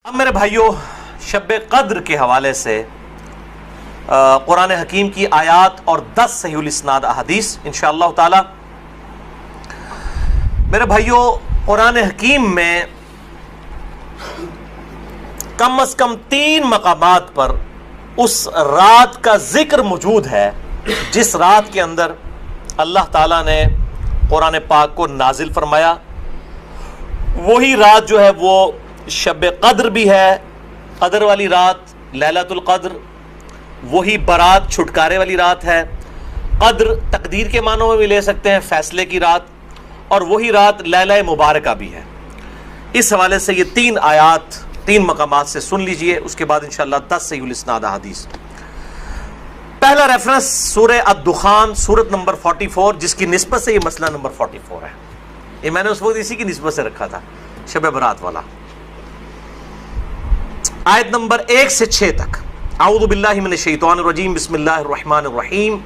اب میرے بھائیوں، شب قدر کے حوالے سے قرآن حکیم کی آیات اور 10 صحیح الاسناد احادیث انشاءاللہ تعالی۔ میرے بھائیوں، قرآن حکیم میں کم از کم 3 مقامات پر اس رات کا ذکر موجود ہے جس رات کے اندر اللہ تعالیٰ نے قرآن پاک کو نازل فرمایا۔ وہی رات جو ہے وہ شب قدر بھی ہے، قدر والی رات، لیلۃ القدر۔ وہی برات، چھٹکارے والی رات ہے۔ قدر تقدیر کے معنوں میں بھی لے سکتے ہیں، فیصلے کی رات، اور وہی رات لیلہ مبارکہ بھی ہے۔ اس حوالے سے یہ 3 آیات 3 مقامات سے سن لیجئے، اس کے بعد انشاءاللہ 10 صحیح الاسناد احادیث۔ پہلا ریفرنس سورہ الدخان، سورت نمبر 44، جس کی نسبت سے یہ مسئلہ نمبر 44 ہے۔ یہ میں نے اس وقت اسی کی نسبت سے رکھا تھا، شب برات والا۔ آیت نمبر 1 سے 6 تک۔ اعوذ باللہ من الشیطان الرجیم، بسم اللہ الرحمن الرحیم۔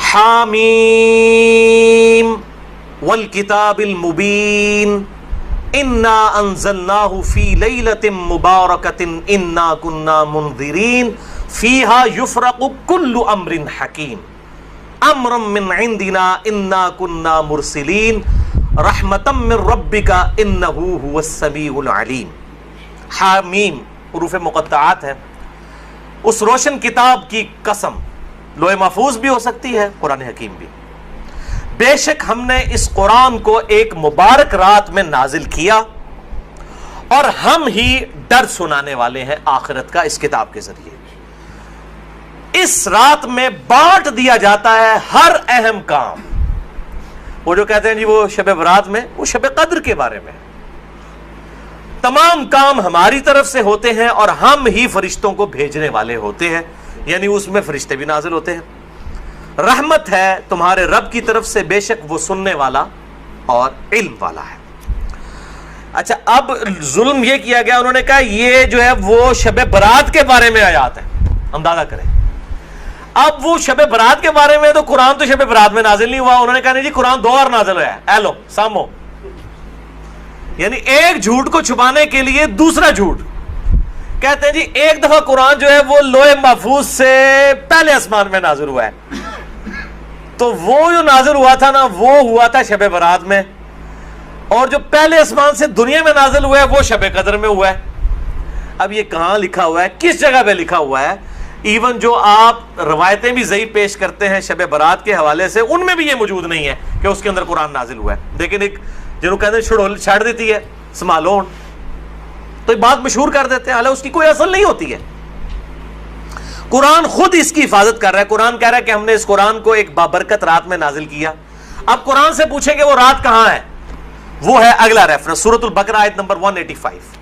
حامیم والکتاب المبین انا انزلناہ فی لیلۃ مبارکۃ انا کنا منذرین فیہا یفرق کل امر حکیم امرا من عندنا انا کنا مرسلین رحمتا من ربک انہ هو السمیع العلیم۔ حامیم حروف مقطعات ہیں۔ اس روشن کتاب کی قسم، لوح محفوظ بھی ہو سکتی ہے، قرآن حکیم بھی۔ بے شک ہم نے اس قرآن کو ایک مبارک رات میں نازل کیا اور ہم ہی ڈر سنانے والے ہیں آخرت کا اس کتاب کے ذریعے۔ اس رات میں بانٹ دیا جاتا ہے ہر اہم کام۔ وہ جو کہتے ہیں جی وہ شب برات میں، وہ شب قدر کے بارے میں تمام کام ہماری طرف سے ہوتے ہیں اور ہم ہی فرشتوں کو بھیجنے والے ہوتے ہیں، یعنی اس میں فرشتے بھی نازل ہوتے ہیں۔ رحمت ہے تمہارے رب کی طرف سے، بے شک وہ سننے والا اور علم والا ہے۔ اچھا، اب ظلم یہ کیا گیا، انہوں نے کہا یہ جو ہے وہ شب برات کے بارے میں آیات ہے، اندازہ کریں۔ اب وہ شب برات کے بارے میں تو قرآن تو شب برات میں نازل نہیں ہوا، انہوں نے کہا نہیں جی قرآن 2 بار نازل ہوا ہے، ایلو سامو، یعنی ایک جھوٹ کو چھپانے کے لیے دوسرا جھوٹ۔ کہتے ہیں جی ایک دفعہ قرآن جو ہے وہ لوح محفوظ سے پہلے آسمان میں نازل ہوا ہے، تو وہ جو نازل ہوا تھا نا وہ ہوا تھا شب برات میں، اور جو پہلے آسمان سے دنیا میں نازل ہوا ہے وہ شب قدر میں ہوا ہے۔ اب یہ کہاں لکھا ہوا ہے، کس جگہ پہ لکھا ہوا ہے؟ ایون جو آپ روایتیں بھی ضعیف پیش کرتے ہیں شب برات کے حوالے سے، ان میں بھی یہ موجود نہیں ہے کہ اس کے اندر قرآن نازل ہوا ہے۔ لیکن ایک جنہوں کہتے ہیں چھڑ دیتی ہے سمالون، تو یہ بات مشہور کر دیتے ہیں، حالانکہ اس کی کوئی اصل نہیں ہوتی ہے۔ قرآن خود اس کی حفاظت کر رہا ہے۔ قرآن کہہ رہا ہے کہ ہم نے اس قرآن کو ایک بابرکت رات میں نازل کیا۔ اب قرآن سے پوچھیں کہ وہ رات کہاں ہے، وہ ہے اگلا ریفرنس سورۃ البقرہ آیت نمبر 185۔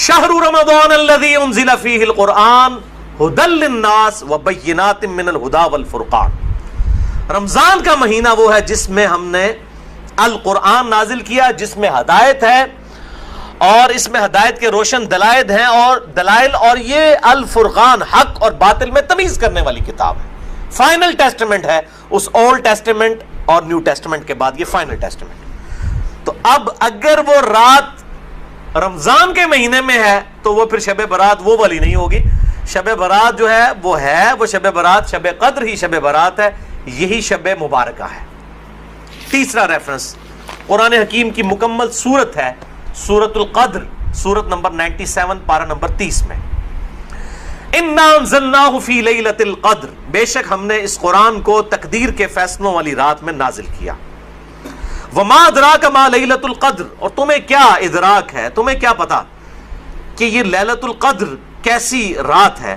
شہر رمضان الذی انزل فیہ القرآن ھدی للناس وبینات من الھدی والفرقان۔ رمضان کا مہینہ وہ ہے جس میں ہم نے القرآن نازل کیا، جس میں ہدایت ہے اور اس میں ہدایت کے روشن دلائل اور یہ الفرقان، حق اور باطل میں تمیز کرنے والی کتاب ہے۔ فائنل ٹیسٹمنٹ ہے، اس اولڈ ٹیسٹمنٹ اور نیو ٹیسٹمنٹ کے بعد یہ فائنل ٹیسٹمنٹ۔ تو اب اگر وہ رات رمضان کے مہینے میں ہے تو وہ پھر شب برات وہ والی نہیں ہوگی۔ شب برات جو ہے وہ شب برات، شب قدر ہی شب برات ہے، یہی شب مبارکہ ہے۔ تیسرا ریفرنس قرآن حکیم کی مکمل سورت ہے، سورۃ القدر، سورت نمبر 97 پارہ نمبر 30 میں۔ انا انزلناہ فی لیلۃ القدر، بے شک ہم نے اس قرآن کو تقدیر کے فیصلوں والی رات میں نازل کیا۔ وما ادراک ما لیلۃ القدر، اور تمہیں کیا ادراک ہے، تمہیں کیا پتا کہ یہ لیلۃ القدر کیسی رات ہے۔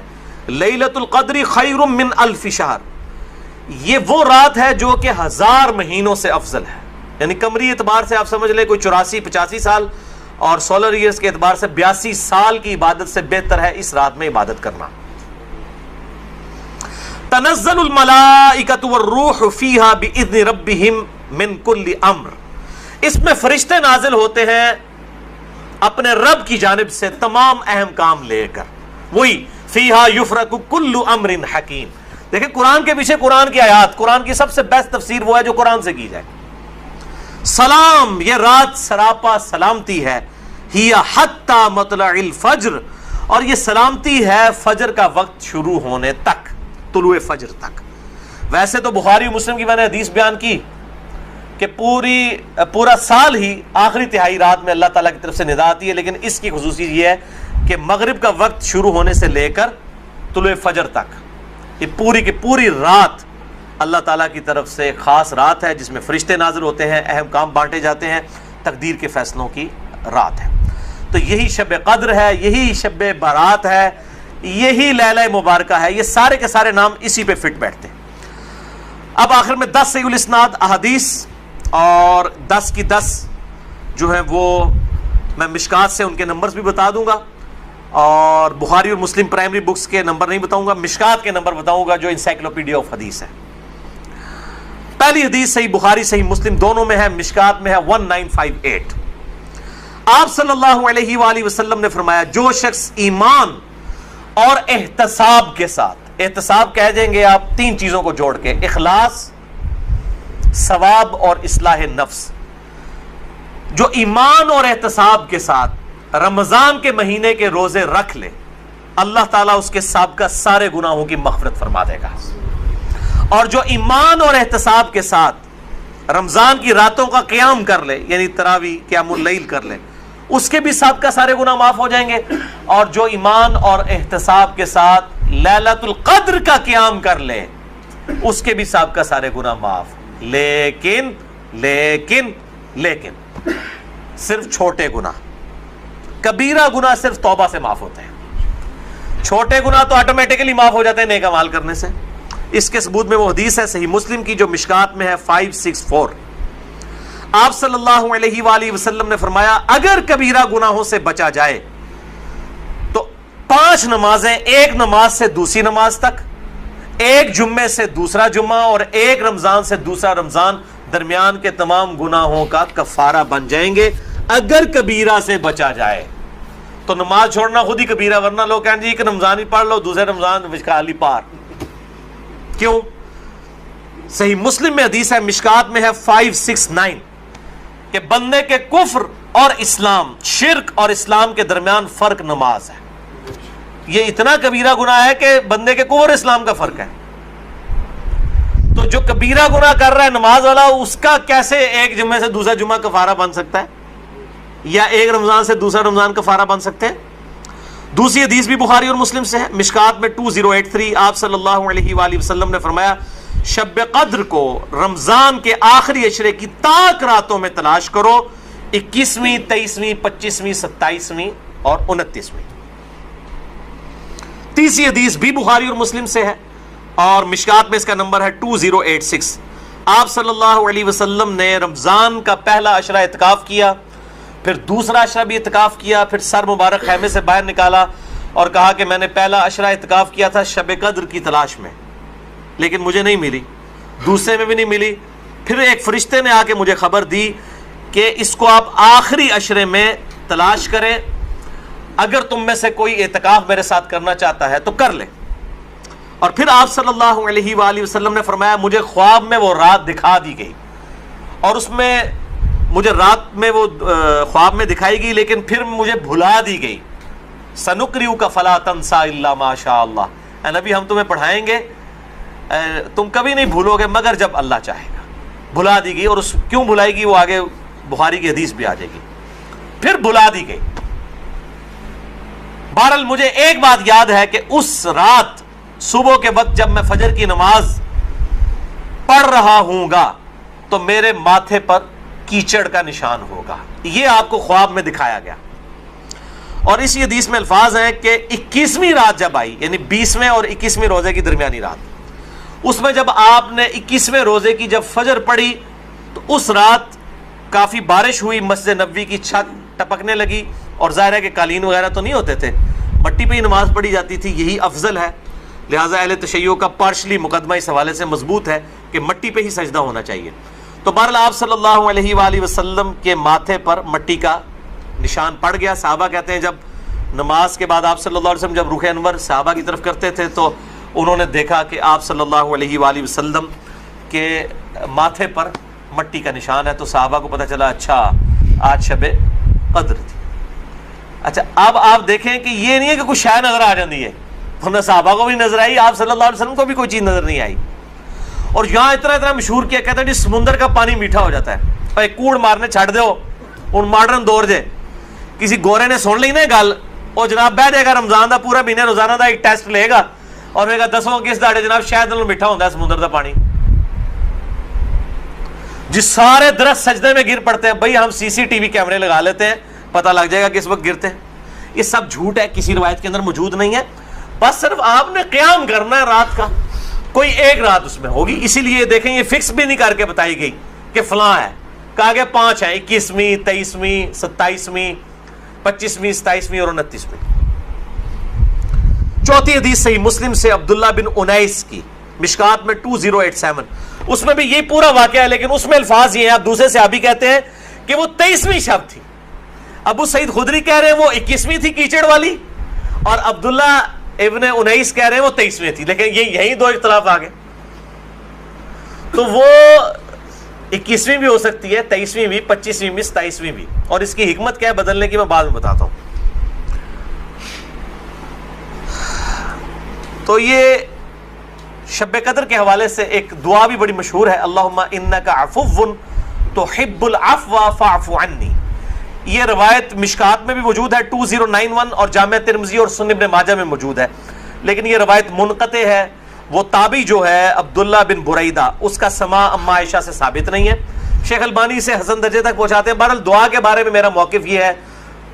لیلۃ القدر خیر من الف شہر، یہ وہ رات ہے جو کہ 1000 مہینوں سے افضل ہے، یعنی قمری اعتبار سے آپ سمجھ لیں کوئی 84-85 سال، اور سولر ایئرز کے اعتبار سے 82 سال کی عبادت سے بہتر ہے اس رات میں عبادت کرنا۔ تنزل الملائکۃ والروح فیہا باذن ربہم من کل امر، اس میں فرشتے نازل ہوتے ہیں اپنے رب کی جانب سے تمام اہم کام لے کر۔ وہی فیہا یفرق کل امر حکیم۔ دیکھیں قرآن کے پیچھے قرآن کی آیات، قرآن کی سب سے بیسٹ تفسیر وہ ہے جو قرآن سے کی جائے۔ سلام، یہ رات سراپا سلامتی ہے، ہی حتی مطلع الفجر، اور یہ سلامتی ہے فجر کا وقت شروع ہونے تک، طلوع فجر تک۔ ویسے تو بخاری و مسلم کی میں نے حدیث بیان کی کہ پورا سال ہی آخری تہائی رات میں اللہ تعالیٰ کی طرف سے ندا آتی ہے، لیکن اس کی خصوصیت یہ ہے کہ مغرب کا وقت شروع ہونے سے لے کر طلوع فجر تک یہ پوری کی پوری رات اللہ تعالیٰ کی طرف سے خاص رات ہے، جس میں فرشتے نازل ہوتے ہیں، اہم کام بانٹے جاتے ہیں، تقدیر کے فیصلوں کی رات ہے۔ تو یہی شب قدر ہے، یہی شب برات ہے، یہی لیلہ مبارکہ ہے، یہ سارے کے سارے نام اسی پہ فٹ بیٹھتے ہیں۔ اب آخر میں 10 صحیح الاسناد احادیث اور 10 کی 10 جو ہیں وہ میں مشکات سے ان کے نمبرز بھی بتا دوں گا، اور بخاری اور مسلم پرائمری بکس کے نمبر نہیں بتاؤں گا، مشکات کے نمبر بتاؤں گا جو انسائکلوپیڈیا آف حدیث ہے۔ پہلی حدیث صحیح بخاری صحیح مسلم دونوں میں ہے، مشکات میں ہے 1958۔ آپ صلی اللہ علیہ وآلہ وسلم نے فرمایا، جو شخص ایمان اور احتساب کے ساتھ، احتساب کہہ دیں گے آپ 3 چیزوں کو جوڑ کے، اخلاص، ثواب اور اصلاح نفس، جو ایمان اور احتساب کے ساتھ رمضان کے مہینے کے روزے رکھ لے، اللہ تعالیٰ اس کے سابقہ سارے گناہوں کی مغفرت فرما دے گا۔ اور جو ایمان اور احتساب کے ساتھ رمضان کی راتوں کا قیام کر لے، یعنی تراویح قیام اللیل کر لے، اس کے بھی سابقہ سارے گناہ معاف ہو جائیں گے۔ اور جو ایمان اور احتساب کے ساتھ لیلۃ القدر کا قیام کر لے، اس کے بھی سابقہ سارے گناہ معاف، لیکن صرف چھوٹے گناہ، کبیرہ گناہ صرف توبہ سے معاف ہوتے ہیں، چھوٹے گناہ تو آٹومیٹکلی معاف ہو جاتے ہیں نیک اعمال کرنے سے۔ اس کے ثبوت میں وہ حدیث ہے صحیح مسلم کی جو مشکات میں ہے 564۔ آپ صلی اللہ علیہ وآلہ وسلم نے فرمایا، اگر کبیرہ گناہوں سے بچا جائے تو 5 نمازیں، ایک نماز سے دوسری نماز تک، ایک جمعے سے دوسرا جمعہ، اور ایک رمضان سے دوسرا رمضان، درمیان کے تمام گناہوں کا کفارہ بن جائیں گے اگر کبیرہ سے بچا جائے۔ تو نماز چھوڑنا خود ہی کبیرہ، ورنہ لوگ کہیں جی کہ رمضان ہی پڑھ لو، دوسرے رمضان وشکالی پار، کیوں؟ صحیح مسلم میں حدیث ہے، مشکات میں ہے 569 کہ بندے کے کفر اور اسلام، شرک اور اسلام کے درمیان فرق نماز ہے۔ یہ اتنا کبیرہ گناہ ہے کہ بندے کے کفر اور اسلام کا فرق ہے۔ تو جو کبیرہ گناہ کر رہا ہے نماز والا، اس کا کیسے ایک جمعے سے دوسرا جمعہ کفارہ بن سکتا ہے، یا ایک رمضان سے دوسرا رمضان کفارہ بن سکتے ہیں؟ دوسری حدیث بھی بخاری اور مسلم سے ہے، مشکات میں 2083۔ آپ صلی اللہ علیہ وآلہ وسلم نے فرمایا، شب قدر کو رمضان کے آخری عشرے کی تاک راتوں میں تلاش کرو، 21ویں، 23ویں، 25ویں، 27ویں اور 29ویں۔ تیسری حدیث بھی بخاری اور مسلم سے ہے، اور مشکات میں اس کا نمبر ہے 2086۔ آپ صلی اللہ علیہ وسلم نے رمضان کا پہلا عشرہ اعتکاف کیا، پھر دوسرا عشرہ بھی اعتکاف کیا، پھر سر مبارک خیمے سے باہر نکالا اور کہا کہ میں نے پہلا عشرہ اعتکاف کیا تھا شب قدر کی تلاش میں، لیکن مجھے نہیں ملی، دوسرے میں بھی نہیں ملی۔ پھر ایک فرشتے نے آ کے مجھے خبر دی کہ اس کو آپ آخری عشرے میں تلاش کریں، اگر تم میں سے کوئی اعتکاف میرے ساتھ کرنا چاہتا ہے تو کر لے۔ اور پھر آپ صلی اللہ علیہ وآلہ وسلم نے فرمایا، مجھے خواب میں وہ رات دکھا دی گئی، اور اس میں مجھے رات میں وہ خواب میں دکھائی گئی، لیکن پھر مجھے بھلا دی گئی۔ سنقرئک فلا تنسى الا ما شاء اللہ، اے نبی ہم تمہیں پڑھائیں گے، تم کبھی نہیں بھولو گے مگر جب اللہ چاہے گا۔ بھلا دی گئی، اور اس کیوں بھلائی گئی وہ آگے بخاری کی حدیث بھی آ جائے گی۔ پھر بھلا دی گئی۔ بہرحال مجھے ایک بات یاد ہے کہ اس رات صبح کے وقت جب میں فجر کی نماز پڑھ رہا ہوں گا تو میرے ماتھے پر کیچڑ کا نشان ہوگا، یہ آپ کو خواب میں دکھایا گیا۔ اور اسی حدیث میں الفاظ ہیں کہ 21ویں رات جب آئی، یعنی 20ویں اور 21ویں روزے کی درمیانی رات، اس میں جب آپ نے 21ویں روزے کی جب فجر پڑھی تو اس رات کافی بارش ہوئی، مسجد نبوی کی چھت ٹپکنے لگی، اور ظاہر ہے کہ قالین وغیرہ تو نہیں ہوتے تھے، مٹی پہ ہی نماز پڑھی جاتی تھی، یہی افضل ہے۔ لہٰذا اہل تشیع کا پارشلی مقدمہ اس حوالے سے مضبوط ہے کہ مٹی پہ ہی سجدہ ہونا چاہیے۔ تو بہرحال آپ صلی اللہ علیہ وآلہ وسلم کے ماتھے پر مٹی کا نشان پڑ گیا۔ صحابہ کہتے ہیں جب نماز کے بعد آپ صلی اللہ علیہ وسلم جب رخ انور صحابہ کی طرف کرتے تھے تو انہوں نے دیکھا کہ آپ صلی اللہ علیہ وآلہ وسلم کے ماتھے پر مٹی کا نشان ہے، تو صحابہ کو پتہ چلا اچھا آج شب قدر تھی۔ اچھا اب آپ دیکھیں کہ یہ نہیں ہے کہ کوئی شے نظر آ جاتی ہے، ورنہ صحابہ کو بھی نظر آئی، آپ صلی اللہ علیہ وسلم کو بھی کوئی چیز نظر نہیں آئی. اور یہاں اتنا مشہور کیا، کہتے ہیں جی سمندر کا پانی میٹھا ہو جاتا ہے، اور کوڑ مارنے چھڑ دو. ہوں ماڈرن دور جے کسی گورے نے سن لی نا گل، وہ جناب بہ جائے گا رمضان دا پورا مہینے روزانہ دا ایک ٹیسٹ لے گا اور کہے گا دسو کس داڑے جناب شاید میٹھا ہوتا ہے سمندر دا پانی. جس سارے درخت سجدے میں گر پڑتے ہیں، بھائی ہم سی سی ٹی وی کیمرے لگا لیتے ہیں، پتہ لگ جائے گا کس وقت گرتے ہیں. یہ سب جھوٹ ہے، کسی روایت کے اندر موجود نہیں ہے. بس صرف آپ نے قیام کرنا ہے رات کا، کوئی ایک رات اس میں ہوگی. اسی لیے دیکھیں یہ فکس بھی نہیں کر کے بتائی گئی کہ فلاں ہے، کہا گیا 5 ہیں، 21ویں 23ویں 27ویں 25ویں 27ویں اور 29ویں. چوتھی حدیث صحیح مسلم سے عبداللہ بن انیس کی، مشکات میں 2087. اس میں بھی یہی پورا واقعہ ہے، لیکن اس میں الفاظ یہ ہیں، اب دوسرے صحابی کہتے ہیں کہ وہ 23ویں شب تھی. ابو سعید خدری کہہ رہے ہیں وہ 21ویں تھی کیچڑ والی، اور عبداللہ ابن انیس کہہ رہے ہیں وہ 23ویں تھی. لیکن یہی دو اختلاف آ گئے. تو وہ 21ویں بھی ہو سکتی ہے، 23ویں بھی، 25ویں بھی، 27ویں بھی. اور اس کی حکمت کیا ہے بدلنے کی میں بعد میں بتاتا ہوں. تو یہ شب قدر کے حوالے سے ایک دعا بھی بڑی مشہور ہے، اللہم انک عفو تحب العفو فاعف عنی. یہ روایت مشکات میں بھی موجود ہے 2091 اور جامع ترمذی اور سنن ابن ماجہ میں موجود ہے، لیکن یہ روایت منقطع ہے. وہ تابعی جو ہے عبداللہ بن بریدہ، اس کا سماع اما عائشہ سے ثابت نہیں ہے. شیخ البانی سے حسن درجے تک پہنچاتے ہیں. بہرحال دعا کے بارے میں میرا موقف یہ ہے،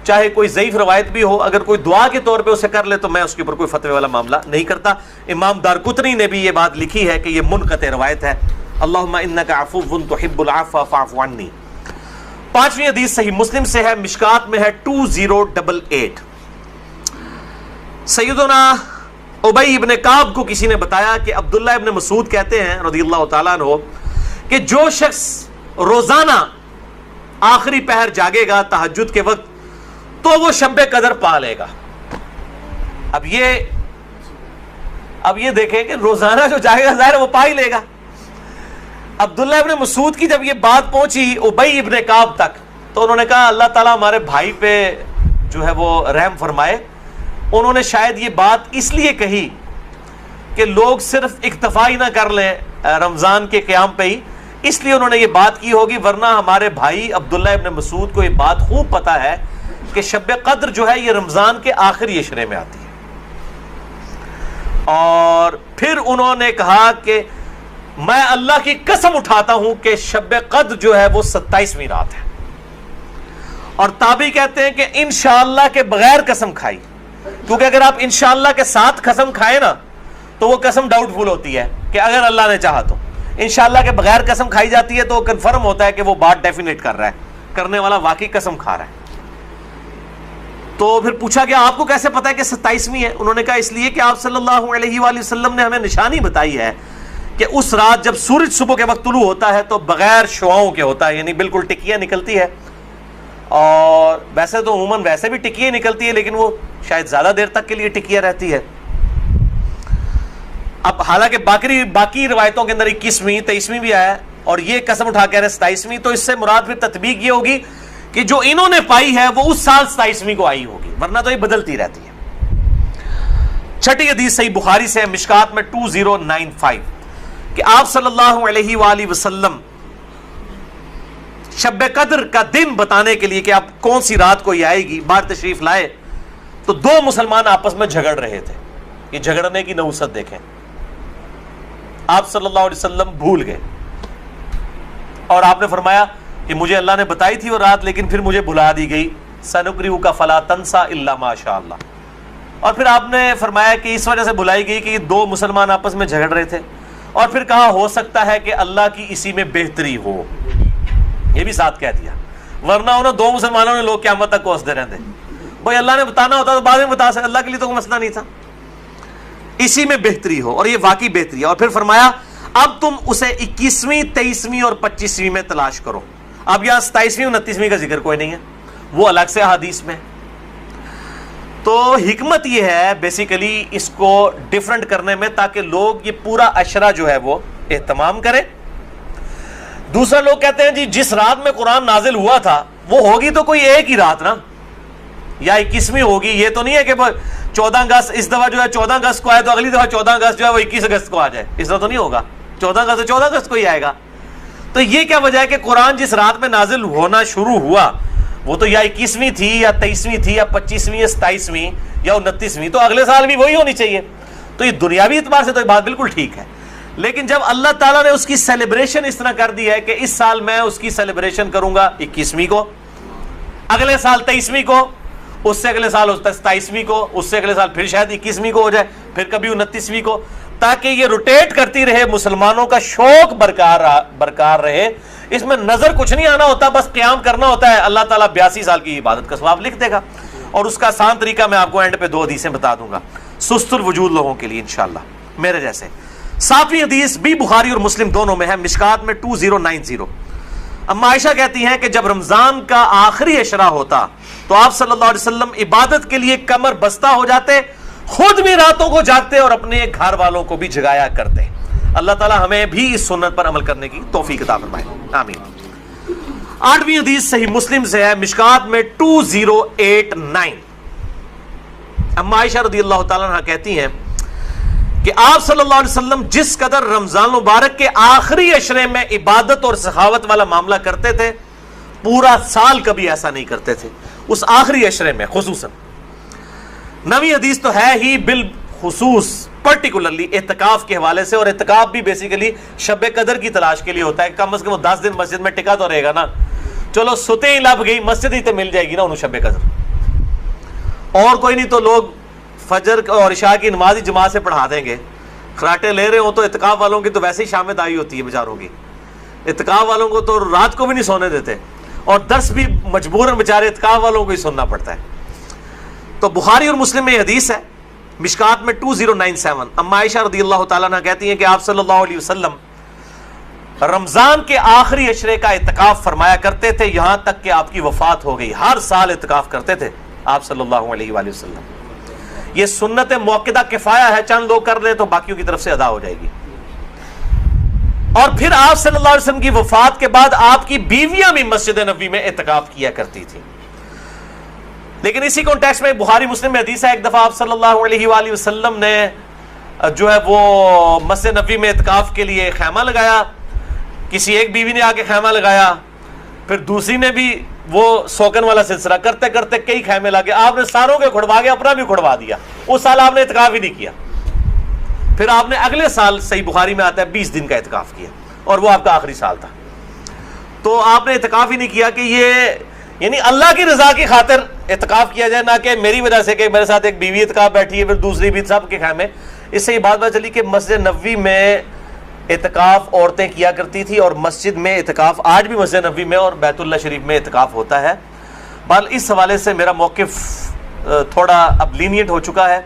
چاہے کوئی ضعیف روایت بھی ہو، اگر کوئی دعا کے طور پہ اسے کر لے تو میں اس کے اوپر کوئی فتوی والا معاملہ نہیں کرتا. امام دارقطنی نے بھی یہ بات لکھی ہے کہ یہ منقطع روایت ہے. اللہم انک عفو تحب العفو فاعف عنی. 5ویں حدیث صحیح مسلم سے ہے، مشکات میں ہے 2088. سیدنا ابی ابن کعب کو کسی نے بتایا کہ عبداللہ ابن مسعود کہتے ہیں رضی اللہ تعالیٰ عنہ کہ جو شخص روزانہ آخری پہر جاگے گا تہجد کے وقت تو وہ شب قدر پا لے گا. اب یہ دیکھیں کہ روزانہ جو جاگے گا ظاہر وہ پا ہی لے گا. عبداللہ ابن مسعود کی جب یہ بات پہنچی ابی ابن کعب تک تو انہوں نے کہا اللہ تعالیٰ ہمارے بھائی پہ جو ہے وہ رحم فرمائے. انہوں نے شاید یہ بات اس لیے کہی کہ لوگ صرف اکتفا ہی نہ کر لیں رمضان کے قیام پہ ہی، اس لیے انہوں نے یہ بات کی ہوگی، ورنہ ہمارے بھائی عبداللہ ابن مسعود کو یہ بات خوب پتہ ہے کہ شب قدر جو ہے یہ رمضان کے آخری عشرے میں آتی ہے. اور پھر انہوں نے کہا کہ میں اللہ کی قسم اٹھاتا ہوں کہ شب قدر جو ہے وہ 27ویں رات ہے. اور تابعی کہتے ہیں کہ انشاءاللہ کے بغیر قسم کھائی، کیونکہ اگر آپ انشاءاللہ کے ساتھ قسم کھائیں نا تو وہ قسم ڈاؤٹ فل ہوتی ہے کہ اگر اللہ نے چاہا تو. انشاءاللہ کے بغیر قسم کھائی جاتی ہے تو کنفرم ہوتا ہے کہ وہ بات ڈیفینیٹ کر رہا ہے، کرنے والا واقعی قسم کھا رہا ہے. تو پھر پوچھا گیا آپ کو کیسے پتا ہے کہ 27ویں ہے؟ انہوں نے کہا اس لیے کہ آپ صلی اللہ علیہ وآلہ وسلم نے ہمیں نشانی بتائی ہے کہ اس رات جب سورج صبح کے وقت طلوع ہوتا ہے تو بغیر شعاؤں کے ہوتا ہے، یعنی بالکل ٹکیاں نکلتی ہے. اور ویسے تو عموماً ویسے بھی ٹکیاں نکلتی ہے، لیکن وہ شاید زیادہ دیر تک کے لیے ٹکیاں رہتی ہے. اب حالانکہ باقی روایتوں کے اندر 21ویں 23ویں بھی آیا ہے، اور یہ قسم اٹھا کے 27ویں، تو اس سے مراد پھر تطبیق یہ ہوگی کہ جو انہوں نے پائی ہے وہ اس سال 27ویں کو آئی ہوگی، ورنہ تو یہ بدلتی رہتی ہے. 6ٹھی حدیث صحیح بخاری سے مشکات میں 2095 کہ آپ صلی اللہ علیہ وآلہ وسلم شب قدر کا دن بتانے کے لیے کہ آپ کون سی رات کو یہ آئے گی باہر تشریف لائے تو 2 مسلمان آپس میں جھگڑ رہے تھے. یہ جھگڑنے کی نحوست دیکھیں. آپ صلی اللہ علیہ وسلم بھول گئے اور آپ نے فرمایا کہ مجھے اللہ نے بتائی تھی وہ رات لیکن پھر مجھے بھلا دی گئی، سنقرئک فلا تنسى الا ما شاء اللہ. اور پھر آپ نے فرمایا کہ اس وجہ سے بھلائی گئی کہ یہ 2 مسلمان آپس میں جھگڑ رہے تھے، اور پھر کہا ہو سکتا ہے کہ اللہ کی اسی میں بہتری ہو، یہ بھی ساتھ کہہ دیا، ورنہ انہوں 2 مسلمانوں نے لوگ قیامت تک کوستے رہتے. بھائی اللہ نے بتانا ہوتا تو بعد میں بتا سکتے، اللہ کے لیے تو کوئی مسئلہ نہیں تھا، اسی میں بہتری ہو، اور یہ واقعی بہتری ہے. اور پھر فرمایا اب تم اسے 21ویں 23ویں اور 25ویں میں تلاش کرو. اب یہاں 27ویں 29ویں کا ذکر کوئی نہیں ہے، وہ الگ سے حدیث میں. تو حکمت یہ ہے بیسیکلی اس کو ڈیفرنٹ کرنے میں تاکہ لوگ یہ پورا عشرہ جو ہے وہ اہتمام کریں. دوسرا لوگ کہتے ہیں جی جس رات میں قرآن نازل ہوا تھا وہ ہوگی تو کوئی ایک ہی رات نا، یا 21ویں ہوگی. یہ تو نہیں ہے کہ 14 اگست اس دفعہ جو ہے 14 اگست کو آئے تو اگلی دفعہ 14 اگست جو ہے وہ 21 اگست کو آ جائے. اس طرح تو نہیں ہوگا. 14 اگست تو 14 اگست کو ہی آئے گا. تو یہ کیا وجہ ہے کہ قرآن جس رات میں نازل ہونا شروع ہوا وہ تو یا 21ویں تھی یا 23ویں تھی یا 25ویں یا 27ویں یا 29ویں, تو اگلے سال بھی وہی ہونی چاہیے. تو یہ دنیاوی اعتبار سے تو یہ بات بالکل ٹھیک ہے. لیکن جب اللہ تعالیٰ نے اس کی سیلیبریشن اس طرح کر دی ہے کہ اس سال میں اس کی سیلیبریشن کروں گا 21ویں کو, اگلے سال 23ویں کو, اس سے اگلے سال 27ویں کو, اس سے اگلے سال پھر شاید 21ویں کو ہو جائے, پھر کبھی 29ویں کو, تاکہ یہ روٹیٹ کرتی رہے, مسلمانوں کا شوق برقرار رہے. اس میں نظر کچھ نہیں آنا ہوتا, بس قیام کرنا ہوتا ہے. اللہ تعالیٰ 82 سال کی عبادت کا ثواب لکھ دے گا. اور اس کا آسان طریقہ میں آپ کو اینڈ پہ 2 حدیثیں بتا دوں گا سست الوجود لوگوں کے لیے انشاءاللہ میرے جیسے. 7ویں حدیث بھی بخاری اور مسلم دونوں میں ہے, مشکات میں 2090. اما عائشہ کہتی ہیں کہ جب رمضان کا آخری عشرہ ہوتا تو آپ صلی اللہ علیہ وسلم عبادت کے لیے کمر بستہ ہو جاتے, خود بھی راتوں کو جاگتے اور اپنے گھر والوں کو بھی جگایا کرتے. اللہ تعالی ہمیں بھی اس سنت پر عمل کرنے کی توفیق عطا فرمائے, آمین. 8ویں حدیث صحیح مسلم سے ہے, مشکات میں 2089. اما عائشہ رضی اللہ تعالیٰ عنہ کہتی ہیں کہ آپ صلی اللہ علیہ وسلم جس قدر رمضان مبارک کے آخری عشرے میں عبادت اور سخاوت والا معاملہ کرتے تھے, پورا سال کبھی ایسا نہیں کرتے تھے, اس آخری عشرے میں خصوصاً. 9ویں حدیث تو ہے ہی بالخصوص پرٹیکولرلی اعتکاف کے حوالے سے, اور اعتکاف بھی بیسیکلی شب قدر کی تلاش کے لیے ہوتا ہے. کم از کم وہ 10 دن مسجد میں ٹکا تو رہے گا نا. چلو ستے ہی لب گئی, مسجد ہی تو مل جائے گی نا انہوں شب قدر, اور کوئی نہیں تو لوگ فجر اور عشاء کی نماز ہی جماعت سے پڑھا دیں گے. خراٹے لے رہے ہوں تو اعتکاف والوں کی تو ویسے ہی شامت آئی ہوتی ہے بیچاروں کی. اعتکاف والوں کو تو رات کو بھی نہیں سونے دیتے, اور درس بھی مجبوراً بیچارے اعتکاف والوں کو ہی سننا پڑتا ہے. تو بخاری اور مسلم میں حدیث ہے, مشکات میں 2097. اما عائشہ رضی اللہ تعالیٰ عنہ کہتی ہیں کہ آپ صلی اللہ علیہ وسلم رمضان کے آخری عشرے کا اعتکاف فرمایا کرتے تھے یہاں تک کہ آپ کی وفات ہو گئی. ہر سال اعتکاف کرتے تھے آپ صلی اللہ علیہ وآلہ وسلم. یہ سنت موقدہ کفایہ ہے, چند لوگ کر لیں تو باقیوں کی طرف سے ادا ہو جائے گی. اور پھر آپ صلی اللہ علیہ وسلم کی وفات کے بعد آپ کی بیویاں بھی مسجد نبوی میں اعتکاف کیا کرتی تھی. لیکن اسی کانٹیکسٹ میں بخاری مسلم میں حدیث ہے, ایک دفعہ آپ صلی اللہ علیہ وآلہ وسلم نے جو ہے وہ مسجد نبوی میں اعتکاف کے لیے خیمہ لگایا. کسی ایک بیوی نے آ کے خیمہ لگایا, پھر دوسری نے بھی وہ سوکن والا سلسلہ کرتے کرتے کئی خیمے لگے. آپ نے ساروں کے کھڑوا کے اپنا بھی کھڑوا دیا. اس سال آپ نے اعتکاف ہی نہیں کیا. پھر آپ نے اگلے سال صحیح بخاری میں آتا ہے 20 دن کا اعتکاف کیا, اور وہ آپ کا آخری سال تھا. تو آپ نے اعتکاف ہی نہیں کیا کہ یہ یعنی اللہ کی رضا کی خاطر اعتکاف کیا جائے, نہ کہ میری وجہ سے کہ میرے ساتھ ایک بیوی اعتکاف بیٹھی ہے پھر دوسری بھی, سب کے خیمے. اس سے یہ بات پتہ چلی کہ مسجد نبوی میں اعتکاف عورتیں کیا کرتی تھی, اور مسجد میں اعتکاف آج بھی مسجد نبوی میں اور بیت اللہ شریف میں اعتکاف ہوتا ہے. بل اس حوالے سے میرا موقف تھوڑا اب لینیٹ ہو چکا ہے.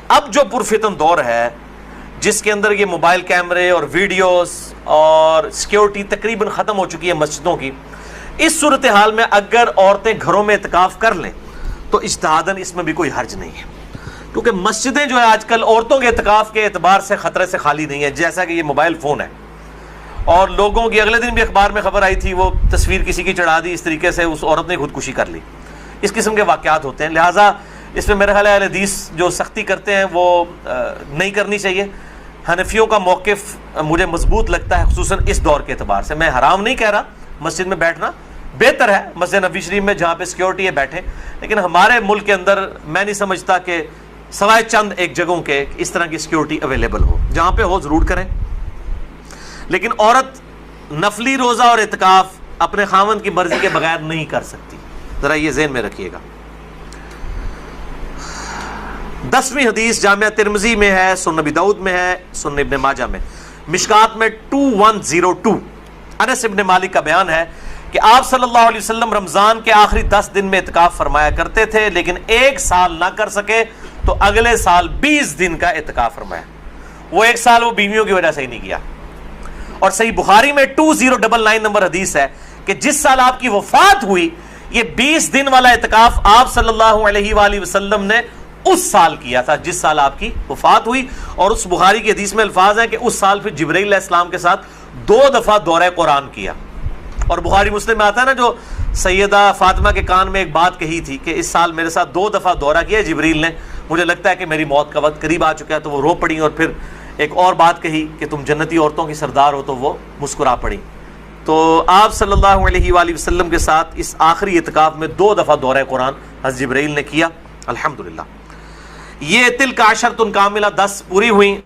اب جو پرفتن دور ہے جس کے اندر یہ موبائل کیمرے اور ویڈیوز اور سیکیورٹی تقریباً ختم ہو چکی ہے مسجدوں کی, اس صورتحال میں اگر عورتیں گھروں میں اعتکاف کر لیں تو اجتہاداً اس میں بھی کوئی حرج نہیں ہے, کیونکہ مسجدیں جو ہے آج کل عورتوں کے اعتکاف کے اعتبار سے خطرے سے خالی نہیں ہے. جیسا کہ یہ موبائل فون ہے, اور لوگوں کی اگلے دن بھی اخبار میں خبر آئی تھی, وہ تصویر کسی کی چڑھا دی, اس طریقے سے اس عورت نے خودکشی کر لی. اس قسم کے واقعات ہوتے ہیں. لہٰذا اس میں میرا خیال ہے اہل حدیث جو سختی کرتے ہیں وہ نہیں کرنی چاہیے. حنفیوں کا موقف مجھے مضبوط لگتا ہے, خصوصاً اس دور کے اعتبار سے. میں حرام نہیں کہہ رہا, مسجد میں بیٹھنا بہتر ہے, مسجد نبوی شریف میں جہاں پہ سیکیورٹی ہے بیٹھیں, لیکن ہمارے ملک کے اندر میں نہیں سمجھتا کہ سوائے چند ایک جگہوں کے اس طرح کی سیکیورٹی اویلیبل ہو. جہاں پہ ہو ضرور کریں. لیکن عورت نفلی روزہ اور اعتکاف اپنے خاوند کی مرضی کے بغیر نہیں کر سکتی, ذرا یہ ذہن میں رکھیے گا. 10ویں حدیث جامعہ ترمذی میں ہے, سنن ابی داؤد میں ہے, سنن ابن ماجہ میں, مشکات میں 2102. انس ابن مالک کا بیان ہے کہ آپ صلی اللہ علیہ وسلم رمضان کے آخری 10 دن میں اعتکاف فرمایا کرتے تھے, لیکن ایک سال نہ کر سکے تو اگلے سال 20 دن کا اعتکاف فرمایا. وہ ایک سال وہ بیویوں کی وجہ سے ہی نہیں کیا. اور صحیح بخاری میں 2099 نمبر حدیث ہے کہ جس سال آپ کی وفات ہوئی یہ 20 دن والا اعتکاف آپ صلی اللہ علیہ وآلہ وسلم نے اس سال کیا تھا جس سال آپ کی وفات ہوئی. اور اس بخاری کی حدیث میں الفاظ ہیں کہ اس سال پھر جبرائیل علیہ السلام کے ساتھ 2 دفعہ دورہ قرآن کیا. اور بخاری مسلم میں آتا ہے نا جو سیدہ فاطمہ کے کان میں ایک بات کہی تھی کہ اس سال میرے ساتھ 2 دفعہ دورہ کیا جبریل نے، مجھے لگتا ہے کہ میری موت کا وقت قریب آ چکا ہے، تو وہ رو پڑی، اور پھر ایک اور بات کہی کہ تم جنتی عورتوں کی سردار ہو، تو وہ مسکرا پڑی۔ تو آپ صلی اللہ علیہ وآلہ وسلم کے ساتھ اس آخری اعتکاف میں 2 دفعہ دورہ قرآن حضرت جبرائیل نے کیا، الحمدللہ۔ یہ تلک عشرۃ کاملہ 10 پوری ہوئیں۔